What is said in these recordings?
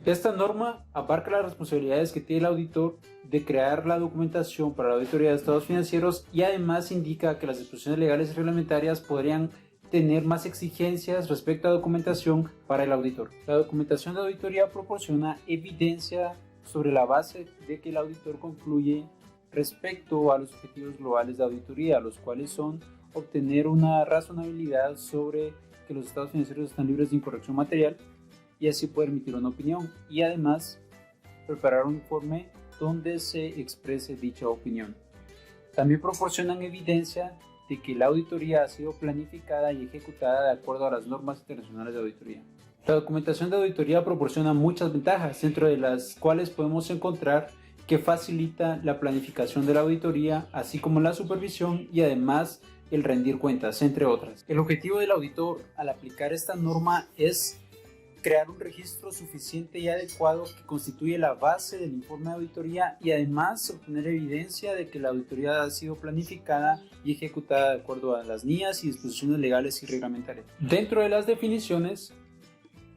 Esta norma abarca las responsabilidades que tiene el auditor de crear la documentación para la auditoría de estados financieros y además indica que las disposiciones legales y reglamentarias podrían tener más exigencias respecto a documentación para el auditor. La documentación de auditoría proporciona evidencia sobre la base de que el auditor concluye respecto a los objetivos globales de auditoría, los cuales son obtener una razonabilidad sobre que los estados financieros están libres de incorrección material y así poder emitir una opinión y además preparar un informe donde se exprese dicha opinión. También proporcionan evidencia de que la auditoría ha sido planificada y ejecutada de acuerdo a las normas internacionales de auditoría. La documentación de auditoría proporciona muchas ventajas, dentro de las cuales podemos encontrar que facilita la planificación de la auditoría, así como la supervisión y además el rendir cuentas, entre otras. El objetivo del auditor al aplicar esta norma es crear un registro suficiente y adecuado que constituye la base del informe de auditoría y además obtener evidencia de que la auditoría ha sido planificada y ejecutada de acuerdo a las NIAs y disposiciones legales y reglamentarias. Dentro de las definiciones,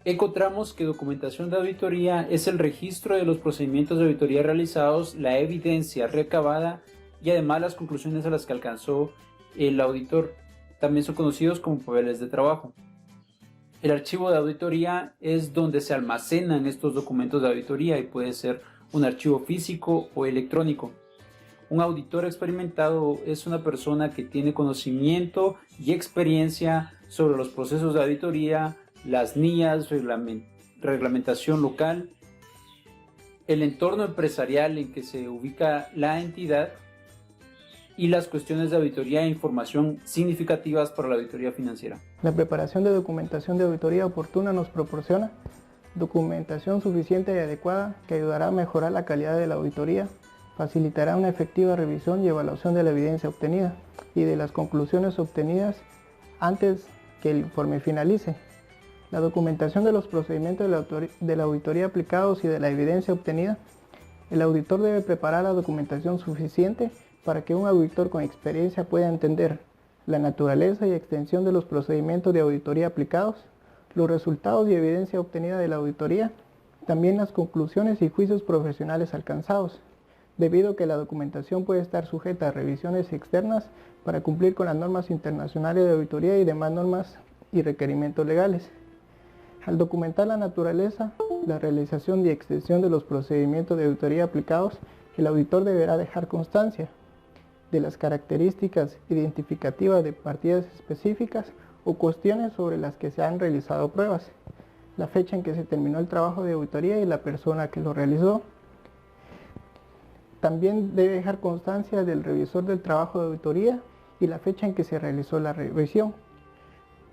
encontramos que documentación de auditoría es el registro de los procedimientos de auditoría realizados, la evidencia recabada y además las conclusiones a las que alcanzó el auditor. También son conocidos como papeles de trabajo. El archivo de auditoría es donde se almacenan estos documentos de auditoría y puede ser un archivo físico o electrónico. Un auditor experimentado es una persona que tiene conocimiento y experiencia sobre los procesos de auditoría, las NIAs, reglamentación local, el entorno empresarial en que se ubica la entidad y las cuestiones de auditoría e información significativas para la auditoría financiera. La preparación de documentación de auditoría oportuna nos proporciona documentación suficiente y adecuada que ayudará a mejorar la calidad de la auditoría, facilitará una efectiva revisión y evaluación de la evidencia obtenida y de las conclusiones obtenidas antes que el informe finalice. La documentación de los procedimientos de la auditoría aplicados y de la evidencia obtenida. El auditor debe preparar la documentación suficiente para que un auditor con experiencia pueda entender la naturaleza y extensión de los procedimientos de auditoría aplicados, los resultados y evidencia obtenida de la auditoría, también las conclusiones y juicios profesionales alcanzados, debido a que la documentación puede estar sujeta a revisiones externas para cumplir con las normas internacionales de auditoría y demás normas y requerimientos legales. Al documentar la naturaleza, la realización y extensión de los procedimientos de auditoría aplicados, el auditor deberá dejar constancia de las características identificativas de partidas específicas o cuestiones sobre las que se han realizado pruebas, la fecha en que se terminó el trabajo de auditoría y la persona que lo realizó. También debe dejar constancia del revisor del trabajo de auditoría y la fecha en que se realizó la revisión.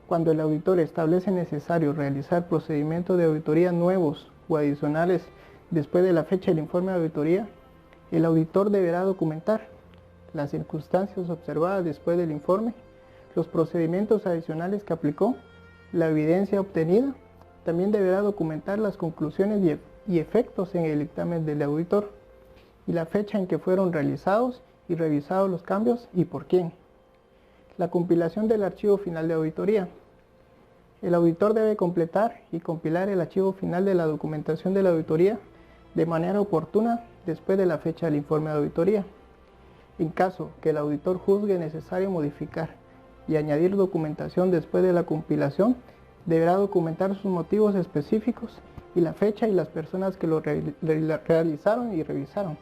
Cuando el auditor establece necesario realizar procedimientos de auditoría nuevos o adicionales después de la fecha del informe de auditoría, el auditor deberá documentar las circunstancias observadas después del informe, los procedimientos adicionales que aplicó, la evidencia obtenida. También deberá documentar las conclusiones y efectos en el dictamen del auditor y la fecha en que fueron realizados y revisados los cambios y por quién. La compilación del archivo final de auditoría. El auditor debe completar y compilar el archivo final de la documentación de la auditoría de manera oportuna después de la fecha del informe de auditoría. En caso que el auditor juzgue necesario modificar y añadir documentación después de la compilación, deberá documentar sus motivos específicos y la fecha y las personas que lo realizaron y revisaron.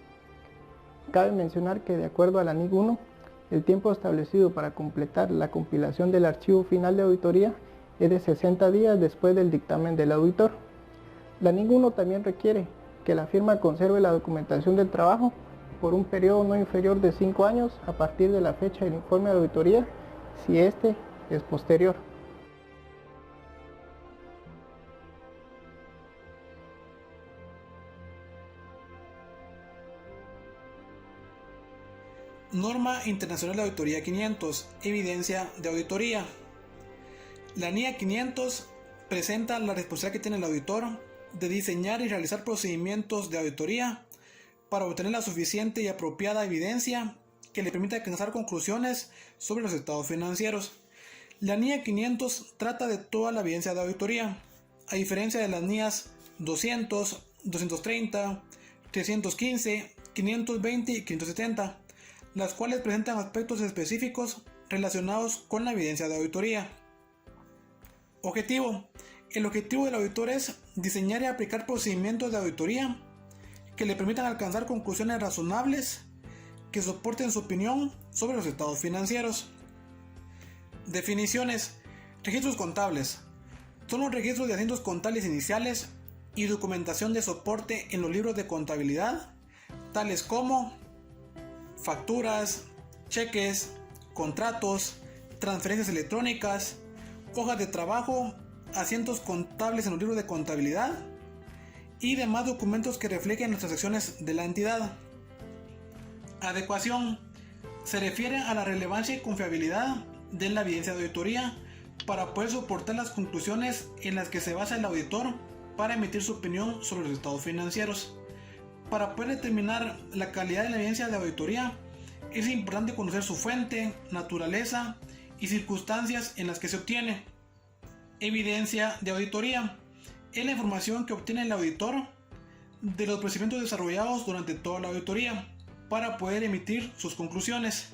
Cabe mencionar que de acuerdo a la NIC 1, el tiempo establecido para completar la compilación del archivo final de auditoría es de 60 días después del dictamen del auditor. La NIC 1 también requiere que la firma conserve la documentación del trabajo por un periodo no inferior de 5 años a partir de la fecha del informe de auditoría, si este es posterior. Norma Internacional de Auditoría 500, evidencia de auditoría. La NIA 500 presenta la responsabilidad que tiene el auditor de diseñar y realizar procedimientos de auditoría para obtener la suficiente y apropiada evidencia que le permita alcanzar conclusiones sobre los estados financieros. La NIA 500 trata de toda la evidencia de auditoría, a diferencia de las NIAs 200, 230, 315, 520 y 570, las cuales presentan aspectos específicos relacionados con la evidencia de auditoría. Objetivo. El objetivo del auditor es diseñar y aplicar procedimientos de auditoría que le permitan alcanzar conclusiones razonables que soporten su opinión sobre los estados financieros. Definiciones. Registros contables. Son los registros de asientos contables iniciales y documentación de soporte en los libros de contabilidad, tales como facturas, cheques, contratos, transferencias electrónicas, hojas de trabajo, asientos contables en los libros de contabilidad y demás documentos que reflejen las transacciones de la entidad. Adecuación. Se refiere a la relevancia y confiabilidad de la evidencia de auditoría para poder soportar las conclusiones en las que se basa el auditor para emitir su opinión sobre los estados financieros. Para poder determinar la calidad de la evidencia de auditoría, es importante conocer su fuente, naturaleza y circunstancias en las que se obtiene. Evidencia de auditoría es la información que obtiene el auditor de los procedimientos desarrollados durante toda la auditoría para poder emitir sus conclusiones.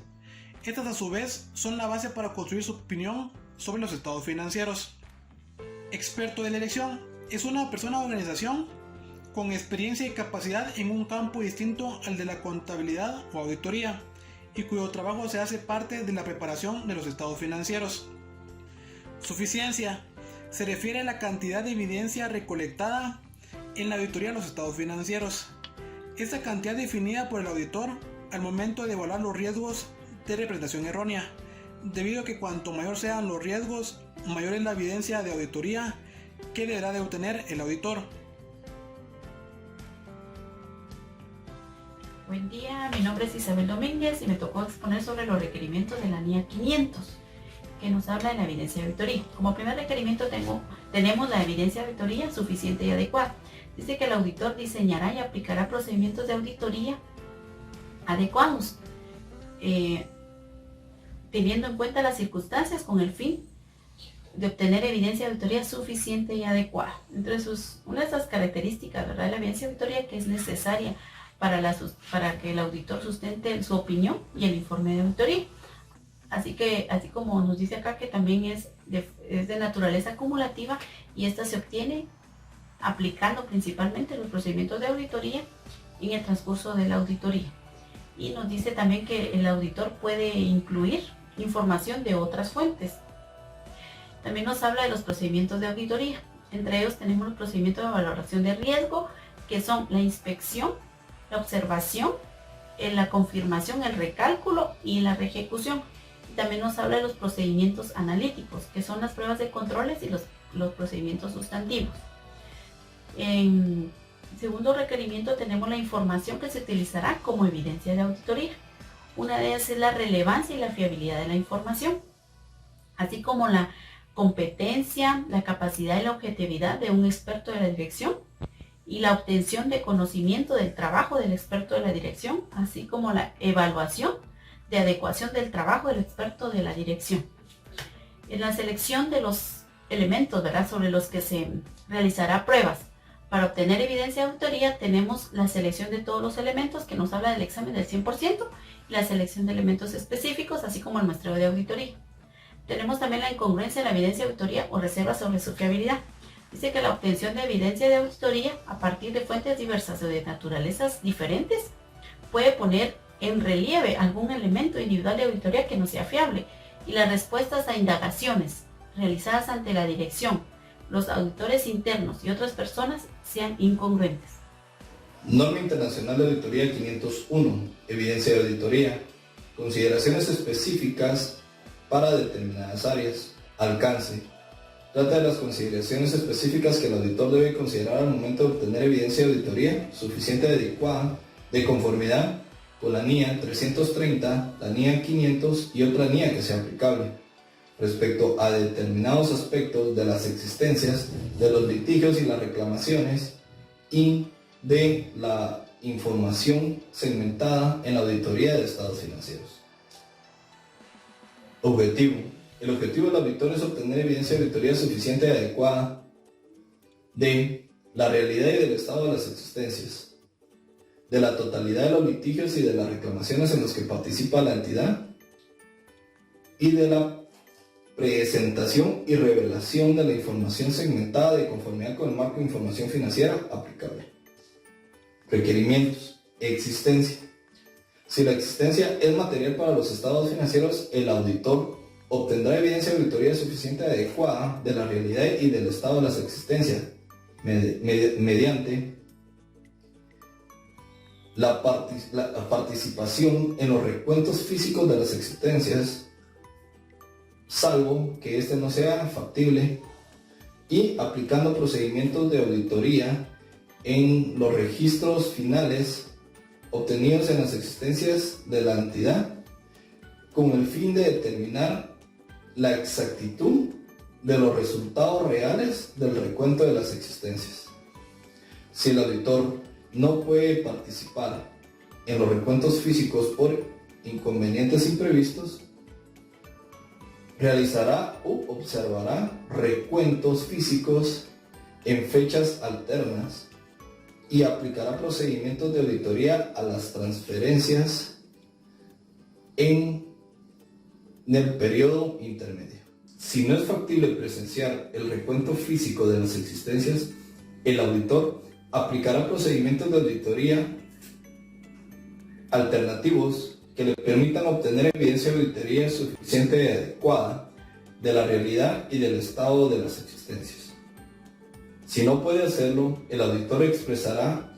Estas a su vez son la base para construir su opinión sobre los estados financieros. Experto de la elección es una persona o organización con experiencia y capacidad en un campo distinto al de la contabilidad o auditoría y cuyo trabajo se hace parte de la preparación de los estados financieros. Suficiencia se refiere a la cantidad de evidencia recolectada en la auditoría de los estados financieros. Esta cantidad definida por el auditor al momento de evaluar los riesgos de representación errónea, debido a que cuanto mayor sean los riesgos, mayor es la evidencia de auditoría que deberá de obtener el auditor. Buen día, mi nombre es Isabel Domínguez y me tocó exponer sobre los requerimientos de la NIA 500, que nos habla de la evidencia de auditoría. Como primer requerimiento tenemos la evidencia de auditoría suficiente y adecuada. Dice que el auditor diseñará y aplicará procedimientos de auditoría adecuados, teniendo en cuenta las circunstancias con el fin de obtener evidencia de auditoría suficiente y adecuada. Entre una de esas características, ¿verdad?, de la evidencia de auditoría que es necesaria para que el auditor sustente su opinión y el informe de auditoría. Así como nos dice acá, que también es de naturaleza acumulativa y esta se obtiene aplicando principalmente los procedimientos de auditoría en el transcurso de la auditoría. Y nos dice también que el auditor puede incluir información de otras fuentes. También nos habla de los procedimientos de auditoría. Entre ellos tenemos los procedimientos de valoración de riesgo, que son la inspección, la observación, la confirmación, el recálculo y la reejecución. También nos habla de los procedimientos analíticos, que son las pruebas de controles y los procedimientos sustantivos. En segundo requerimiento tenemos la información que se utilizará como evidencia de auditoría. Una de ellas es la relevancia y la fiabilidad de la información, así como la competencia, la capacidad y la objetividad de un experto de la dirección y la obtención de conocimiento del trabajo del experto de la dirección, así como la evaluación de adecuación del trabajo del experto de la dirección. En la selección de los elementos, ¿verdad?, sobre los que se realizará pruebas para obtener evidencia de auditoría, tenemos la selección de todos los elementos, que nos habla del examen del 100%, y la selección de elementos específicos, así como el muestreo de auditoría. Tenemos también la incongruencia de la evidencia de auditoría o reservas sobre su fiabilidad. Dice que la obtención de evidencia de auditoría a partir de fuentes diversas o de naturalezas diferentes puede poner en relieve algún elemento individual de auditoría que no sea fiable, y las respuestas a indagaciones realizadas ante la dirección, los auditores internos y otras personas sean incongruentes. Norma Internacional de Auditoría 501. Evidencia de auditoría. Consideraciones específicas para determinadas áreas. Alcance. Trata de las consideraciones específicas que el auditor debe considerar al momento de obtener evidencia de auditoría suficiente y adecuada, de conformidad con la NIA 330, la NIA 500 y otra NIA que sea aplicable, respecto a determinados aspectos de las existencias, de los litigios y las reclamaciones, y de la información segmentada en la auditoría de estados financieros. Objetivo. El objetivo del auditor es obtener evidencia de auditoría suficiente y adecuada de la realidad y del estado de las existencias, de la totalidad de los litigios y de las reclamaciones en los que participa la entidad, y de la presentación y revelación de la información segmentada de conformidad con el marco de información financiera aplicable. Requerimientos. Existencia. Si la existencia es material para los estados financieros, el auditor obtendrá evidencia de auditoría suficiente y adecuada de la realidad y del estado de las existencias mediante la participación en los recuentos físicos de las existencias, salvo que éste no sea factible, y aplicando procedimientos de auditoría en los registros finales obtenidos en las existencias de la entidad, con el fin de determinar la exactitud de los resultados reales del recuento de las existencias. Si el auditor no puede participar en los recuentos físicos por inconvenientes imprevistos, realizará o observará recuentos físicos en fechas alternas y aplicará procedimientos de auditoría a las transferencias en el periodo intermedio. Si no es factible presenciar el recuento físico de las existencias, el auditor aplicará procedimientos de auditoría alternativos que le permitan obtener evidencia de auditoría suficiente y adecuada de la realidad y del estado de las existencias. Si no puede hacerlo, el auditor expresará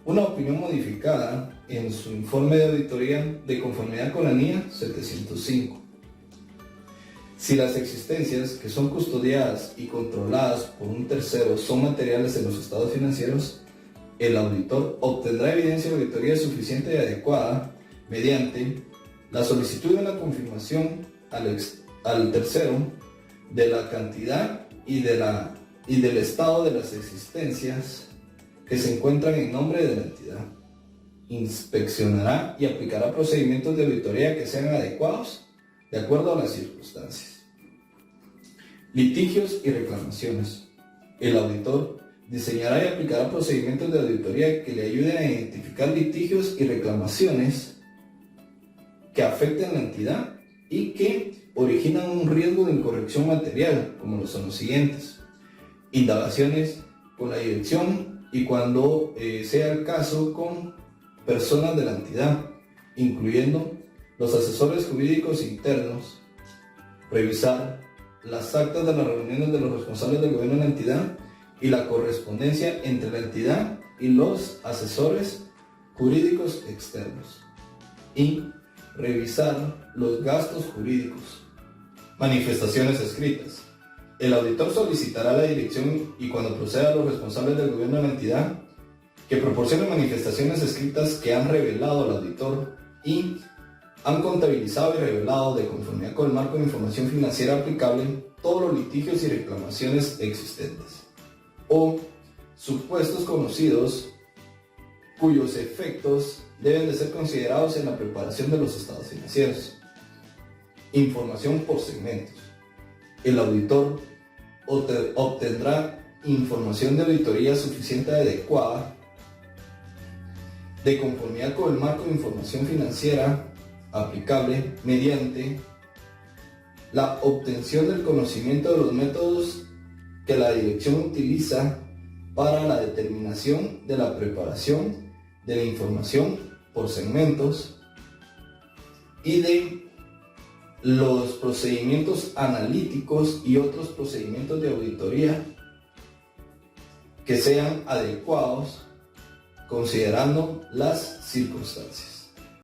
una opinión modificada en su informe de auditoría de conformidad con la NIA 705. Si las existencias que son custodiadas y controladas por un tercero son materiales en los estados financieros, el auditor obtendrá evidencia de auditoría suficiente y adecuada mediante la solicitud de la confirmación al tercero de la cantidad y del estado de las existencias que se encuentran en nombre de la entidad. Inspeccionará y aplicará procedimientos de auditoría que sean adecuados de acuerdo a las circunstancias. Litigios y reclamaciones. El auditor diseñará y aplicará procedimientos de auditoría que le ayuden a identificar litigios y reclamaciones que afecten a la entidad y que originan un riesgo de incorrección material, como lo son los siguientes: indagaciones con la dirección y, cuando sea el caso, con personas de la entidad, incluyendo los asesores jurídicos internos, revisar las actas de las reuniones de los responsables del gobierno de la entidad y la correspondencia entre la entidad y los asesores jurídicos externos, y revisar los gastos jurídicos. Manifestaciones escritas. El auditor solicitará a la dirección y, cuando proceda, a los responsables del gobierno de la entidad que proporcionen manifestaciones escritas que han revelado al auditor y han contabilizado y revelado, de conformidad con el marco de información financiera aplicable, todos los litigios y reclamaciones existentes o supuestos conocidos cuyos efectos deben de ser considerados en la preparación de los estados financieros. Información por segmentos. El auditor obtendrá información de auditoría suficiente y adecuada de conformidad con el marco de información financiera aplicable mediante la obtención del conocimiento de los métodos que la dirección utiliza para la determinación de la preparación de la información por segmentos y de los procedimientos analíticos y otros procedimientos de auditoría que sean adecuados considerando las circunstancias.